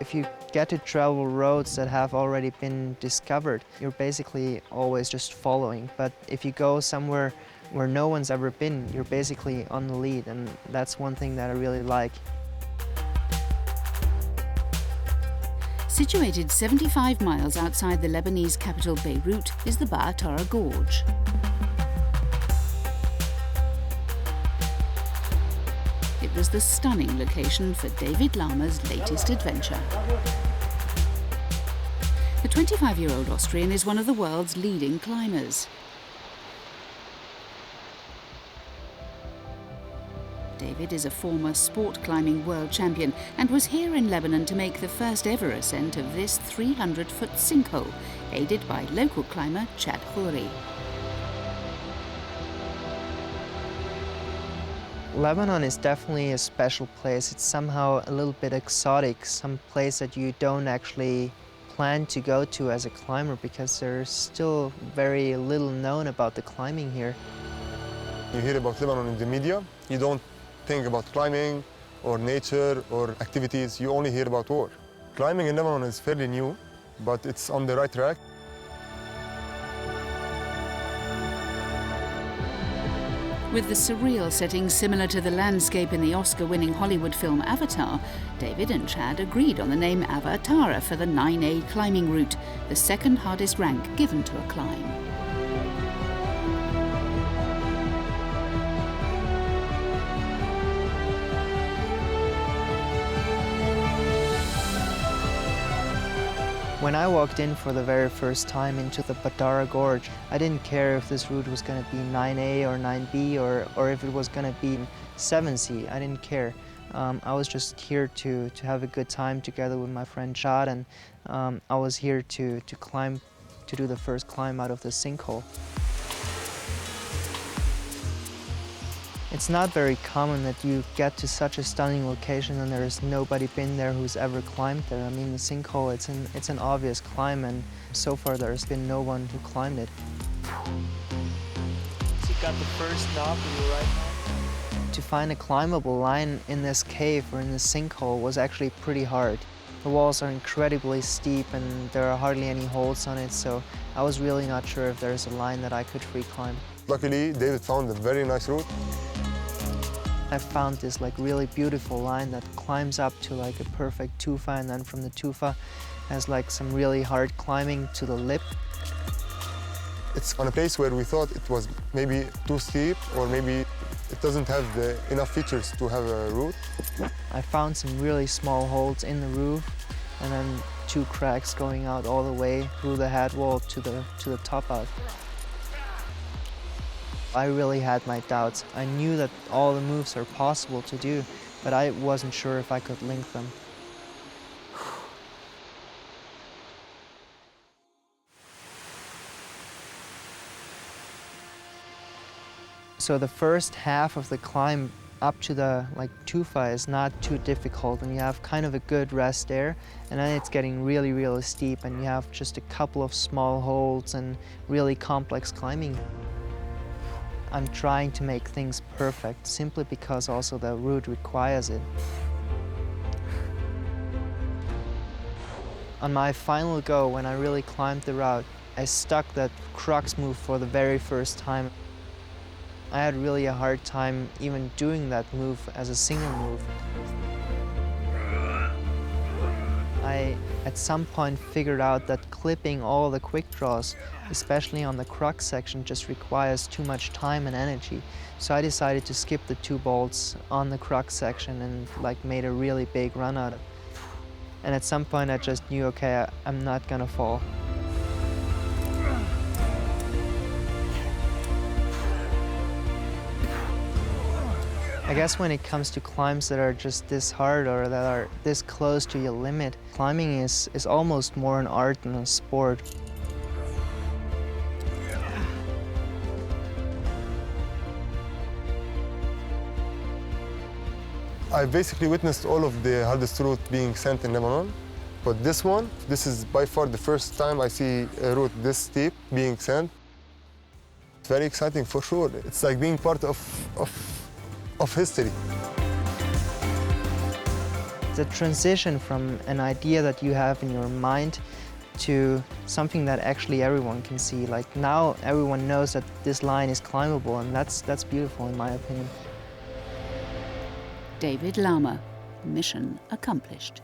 If you get to travel roads that have already been discovered, you're basically always just following. But if you go somewhere where no one's ever been, you're basically on the lead, and that's one thing that I really like. Situated 75 miles outside the Lebanese capital Beirut is the Baatara Gorge. It was the stunning location for David Lama's latest adventure. The 25-year-old Austrian is one of the world's leading climbers. David is a former sport climbing world champion and was here in Lebanon to make the first ever ascent of this 300-foot sinkhole, aided by local climber Jad Khoury. Lebanon is definitely a special place. It's somehow a little bit exotic, some place that you don't actually plan to go to as a climber because there's still very little known about the climbing here. You hear about Lebanon in the media, you don't think about climbing or nature or activities, you only hear about war. Climbing in Lebanon is fairly new, but it's on the right track. With the surreal setting similar to the landscape in the Oscar-winning Hollywood film Avatar, David and Chad agreed on the name Baatara for the 9A climbing route, the second hardest rank given to a climb. When I walked in for the very first time into the Baatara Gorge, I didn't care if this route was going to be 9A or 9B or if it was going to be 7C. I didn't care. I was just here to have a good time together with my friend Jad, and I was here to climb, to do the first climb out of the sinkhole. It's not very common that you get to such a stunning location and there's nobody been there who's ever climbed there. I mean, the sinkhole, it's an obvious climb, and so far there's been no one who climbed it. So you got the first knob in your right hand? To find a climbable line in this cave or in this sinkhole was actually pretty hard. The walls are incredibly steep and there are hardly any holes on it, so I was really not sure if there's a line that I could free climb. Luckily, David found a very nice route. I found this really beautiful line that climbs up to a perfect tufa, and then from the tufa has some really hard climbing to the lip. It's on a place where we thought it was maybe too steep, or maybe it doesn't have enough features to have a route. I found some really small holes in the roof, and then 2 cracks going out all the way through the head wall to the top out. I really had my doubts. I knew that all the moves are possible to do, but I wasn't sure if I could link them. So the first half of the climb up to the tufa is not too difficult, and you have kind of a good rest there, and then it's getting really, really steep, and you have just a couple of small holds and really complex climbing. I'm trying to make things perfect, simply because also the route requires it. On my final go, when I really climbed the route, I stuck that crux move for the very first time. I had really a hard time even doing that move as a single move. I, at some point, figured out that clipping all the quick draws, especially on the crux section, just requires too much time and energy. So I decided to skip the 2 bolts on the crux section and made a really big run out of it. And at some point I just knew, okay, I'm not gonna fall. I guess when it comes to climbs that are just this hard or that are this close to your limit, climbing is almost more an art than a sport. I basically witnessed all of the hardest route being sent in Lebanon, but this is by far the first time I see a route this steep being sent. It's very exciting for sure. It's like being part of history. the transition from an idea that you have in your mind to something that actually everyone can see. Like now everyone knows that this line is climbable, and that's beautiful in my opinion. David Lama, mission accomplished.